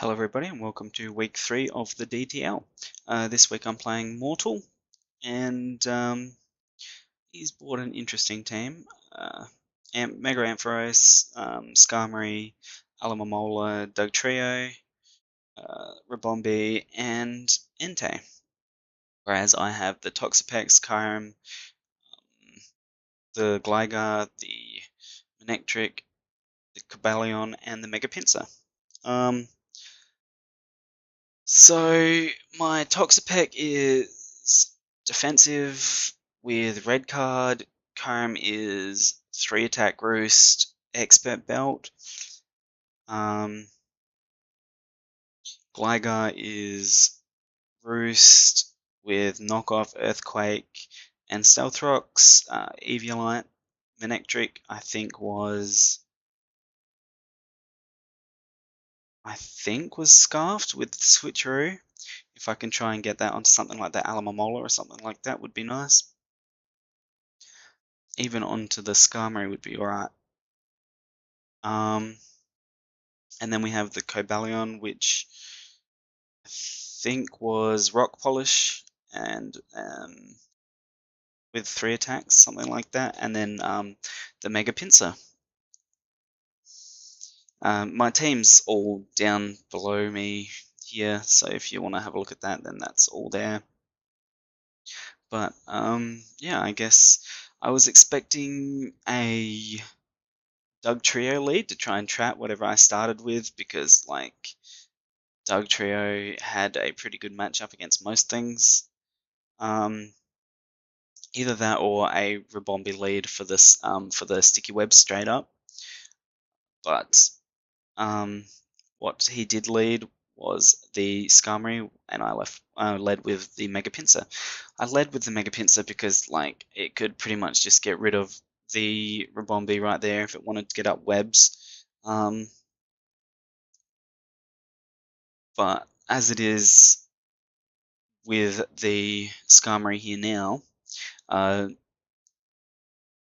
Hello everybody and welcome to week 3 of the DTL. This week I'm playing Mortal and he's bought an interesting team. Mega Ampharos, Skarmory, Alamamola, Dugtrio, Rabombi and Entei. Whereas I have the Toxapex, Kyurem, the Gligar, the Manectric, the Cobalion and the Mega Pinsir. So my Toxapex is defensive with red card. Kyurem is 3 attack roost, expert belt. Gligar is roost with knockoff, earthquake, and stealth rocks. Eviolite, Manectric I think was scarfed with switcheroo. If I can try and get that onto something like that Alamamola or something like that would be nice. Even onto the Skarmory would be alright. And then we have the Cobalion, which I think was Rock Polish and with 3 attacks, something like that. And then the Mega Pinsir. My team's all down below me here, so if you want to have a look at that, then that's all there. But yeah, I guess I was expecting a Dugtrio lead to try and trap whatever I started with, because like Dugtrio had a pretty good matchup against most things. Either that or a Rabombi lead for this for the sticky web straight up. But what he did lead was the Skarmory, and I led with the Mega Pinsir. I led with the Mega Pinsir because like it could pretty much just get rid of the Rabombi right there if it wanted to get up webs. But as it is with the Skarmory here now,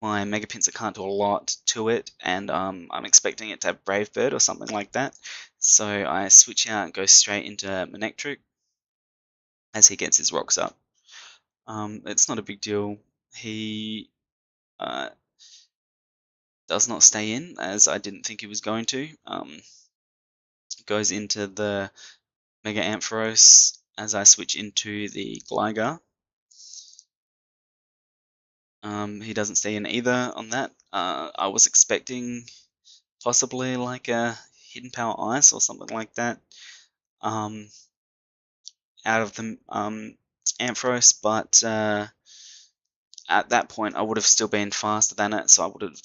my Mega Pinsir can't do a lot to it, and I'm expecting it to have Brave Bird or something like that. So I switch out and go straight into Manectric as he gets his rocks up. It's not a big deal. He does not stay in, as I didn't think he was going to. Goes into the Mega Ampharos as I switch into the Gligar. He doesn't stay in either on that. I was expecting possibly like a Hidden Power Ice or something like that out of the Ampharos, but at that point I would have still been faster than it, so I would have.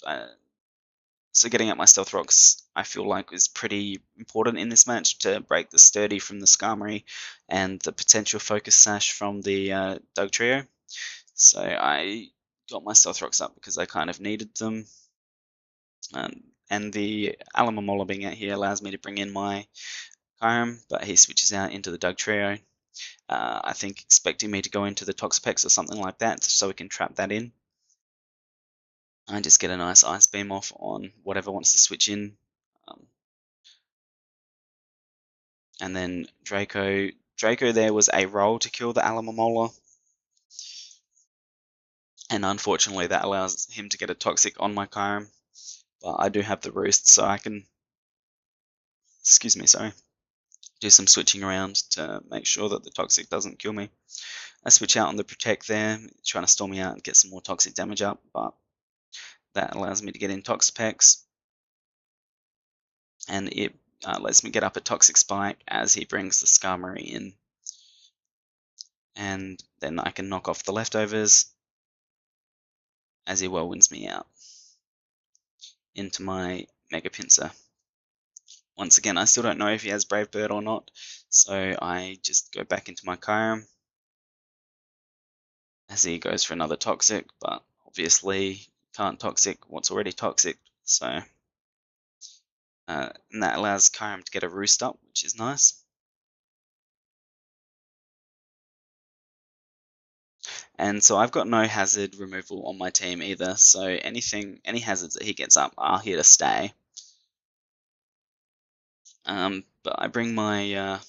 So getting up my Stealth Rocks, I feel like, is pretty important in this match to break the Sturdy from the Skarmory and the potential Focus Sash from the Dugtrio. So I got my Stealth Rocks up because I kind of needed them. And the Alamamola being out here allows me to bring in my Kyurem, but he switches out into the Dugtrio. I think expecting me to go into the Toxapex or something like that so we can trap that in. I just get a nice Ice Beam off on whatever wants to switch in. And then Draco there was a roll to kill the Alamamola. And unfortunately that allows him to get a Toxic on my Kyurem. But I do have the Roost, so I can, do some switching around to make sure that the Toxic doesn't kill me. I switch out on the Protect there, trying to stall me out and get some more Toxic damage up, but that allows me to get in Toxapex. And it lets me get up a Toxic Spike as he brings the Skarmory in. And then I can knock off the leftovers as he whirlwinds me out into my Mega Pinsir. Once again, I still don't know if he has Brave Bird or not, so I just go back into my Kyurem as he goes for another Toxic, but obviously can't Toxic what's already Toxic, so and that allows Kyurem to get a Roost up, which is nice. And so I've got no hazard removal on my team either, so any hazards that he gets up are here to stay. But I bring my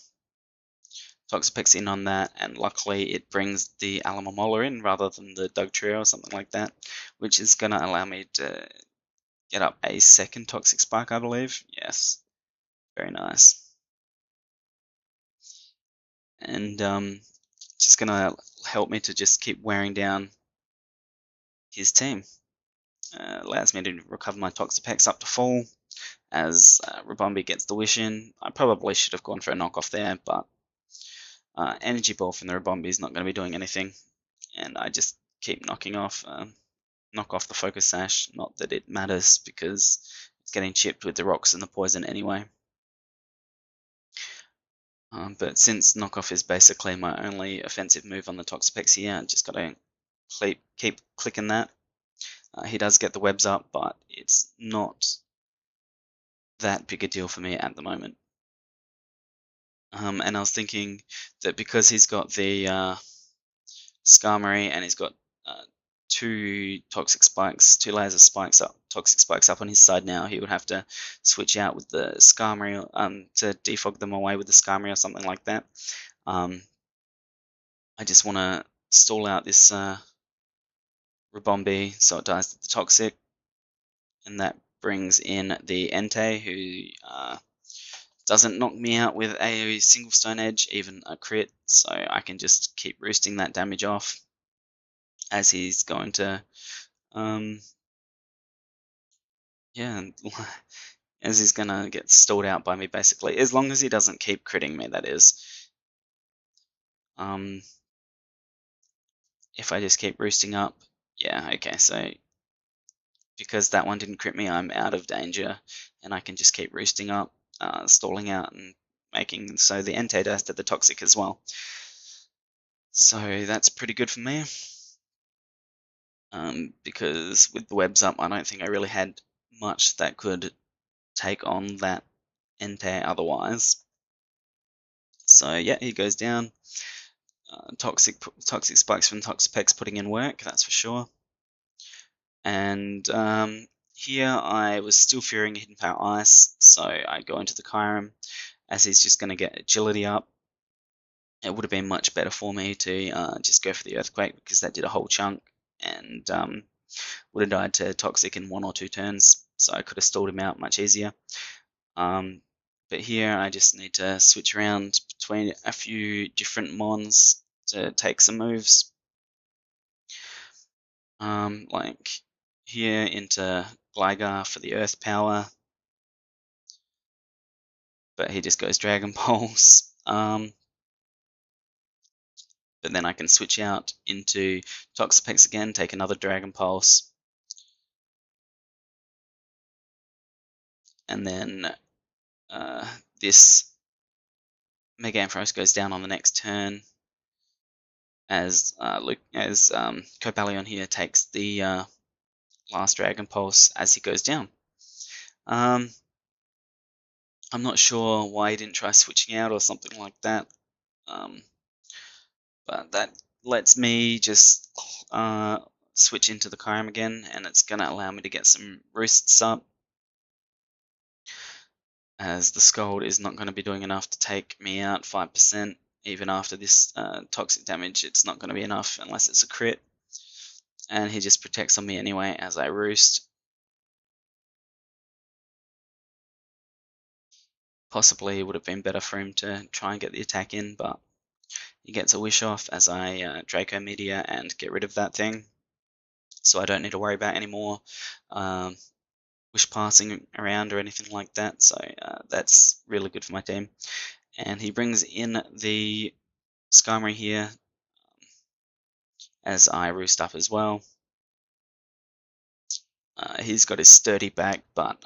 Toxapex in on that, and luckily it brings the Alamomola in rather than the Dugtrio or something like that, which is going to allow me to get up a second Toxic Spike, I believe. Yes, very nice. And just going to help me to just keep wearing down his team. Allows me to recover my Toxapex up to full as Rabombi gets the wish in. I probably should have gone for a knockoff there, but Energy Ball from the Rabombi is not going to be doing anything, and I just keep knock off the Focus Sash. Not that it matters because it's getting chipped with the rocks and the poison anyway. But since knockoff is basically my only offensive move on the Toxapex here, I just gotta keep clicking that. He does get the webs up, but it's not that big a deal for me at the moment. And I was thinking that because he's got the Skarmory and he's got two toxic spikes, two layers of toxic spikes up on his side now, he would have to switch out with the Skarmory to defog them away with the Skarmory or something like that. I just want to stall out this Rabombi so it dies to the toxic, and that brings in the Entei, who doesn't knock me out with a single Stone Edge, even a crit, so I can just keep roosting that damage off as he's going to, yeah, as he's gonna get stalled out by me basically, as long as he doesn't keep critting me, that is. If I just keep roosting up, yeah, okay, so because that one didn't crit me, I'm out of danger, and I can just keep roosting up, stalling out, and making so the Entei dies to the toxic as well. So that's pretty good for me. Because with the webs up, I don't think I really had much that could take on that Entei otherwise. So yeah, he goes down. Toxic spikes from Toxapex putting in work, that's for sure. And here I was still fearing Hidden Power Ice, so I go into the Kyurem as he's just going to get agility up. It would have been much better for me to just go for the Earthquake because that did a whole chunk and would have died to Toxic in 1 or 2 turns, so I could have stalled him out much easier. But here I just need to switch around between a few different mons to take some moves. Like here into Gligar for the Earth Power, but he just goes Dragon Pulse. But then I can switch out into Toxapex again, take another Dragon Pulse, and then this Mega Ampharos goes down on the next turn as Copalion here takes the last Dragon Pulse as he goes down. I'm not sure why he didn't try switching out or something like that, but that lets me just switch into the Kyurem again, and it's going to allow me to get some roosts up, as the Scald is not going to be doing enough to take me out 5%. Even after this toxic damage, it's not going to be enough unless it's a crit. And he just protects on me anyway as I roost. Possibly it would have been better for him to try and get the attack in, but he gets a wish off as I Draco Meteor and get rid of that thing. So I don't need to worry about any more wish passing around or anything like that. So that's really good for my team. And he brings in the Skarmory here as I roost up as well. He's got his sturdy back, but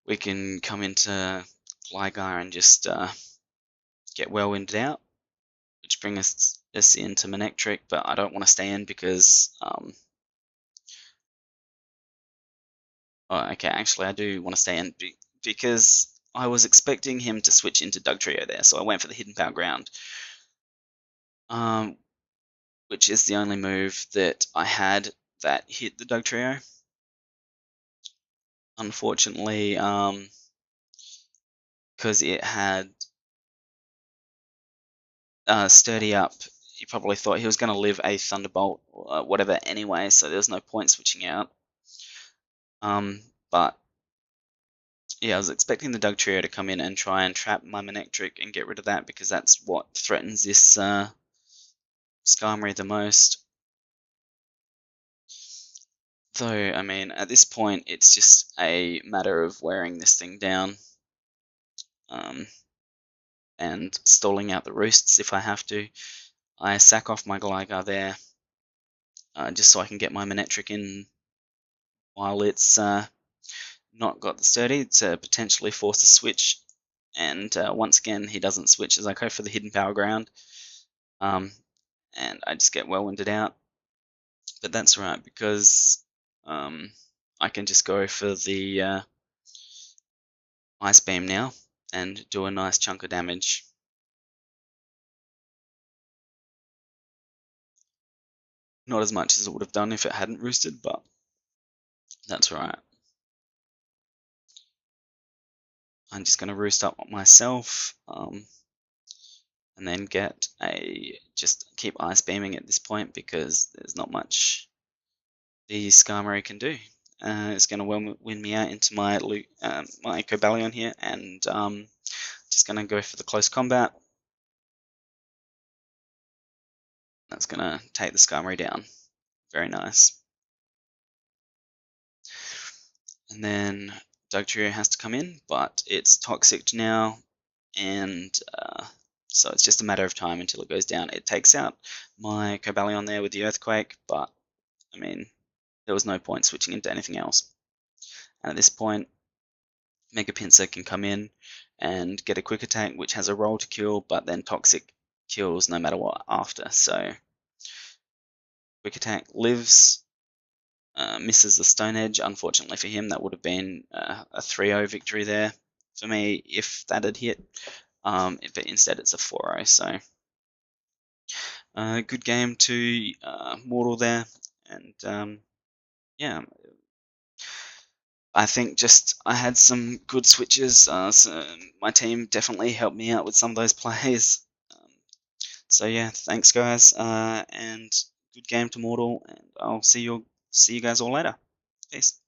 we can come into Gligar and just get Whirlwinded out, which brings us into Manectric, but I don't want to stay in because okay, actually I do want to stay in because I was expecting him to switch into Dugtrio there, so I went for the Hidden Power Ground, which is the only move that I had that hit the Dugtrio. Unfortunately, because it had Sturdy up. He probably thought he was going to live a Thunderbolt or whatever anyway, so there's no point switching out. But yeah, I was expecting the Dugtrio to come in and try and trap my Manectric and get rid of that, because that's what threatens this Skarmory the most. Though, I mean, at this point, it's just a matter of wearing this thing down and stalling out the roosts if I have to. I sack off my Gligar there just so I can get my Manectric in while it's not got the Sturdy to potentially force a switch. And once again, he doesn't switch as I go for the Hidden Power Ground. And I just get well-winded out. But that's right, because I can just go for the Ice Beam now and do a nice chunk of damage. Not as much as it would have done if it hadn't roosted, but that's right. I'm just going to roost up myself and then get just keep Ice Beaming at this point, because there's not much the Skarmory can do. It's going to win me out into my my Cobalion here, and just going to go for the close combat. That's going to take the Skarmory down. Very nice. And then Dugtrio has to come in, but it's toxic now, and so it's just a matter of time until it goes down. It takes out my Cobalion there with the Earthquake, but I mean, there was no point switching into anything else. And at this point, Mega Pinsir can come in and get a Quick Attack, which has a roll to kill, but then Toxic kills no matter what after. So Quick Attack lives, misses the Stone Edge. Unfortunately for him, that would have been a 3-0 victory there for me if that had hit. But instead it's a 4-0. So good game to Mortal there, and yeah. I think just I had some good switches. So my team definitely helped me out with some of those plays. So yeah, thanks guys, and good game to Mortal, and I'll see you guys all later. Peace.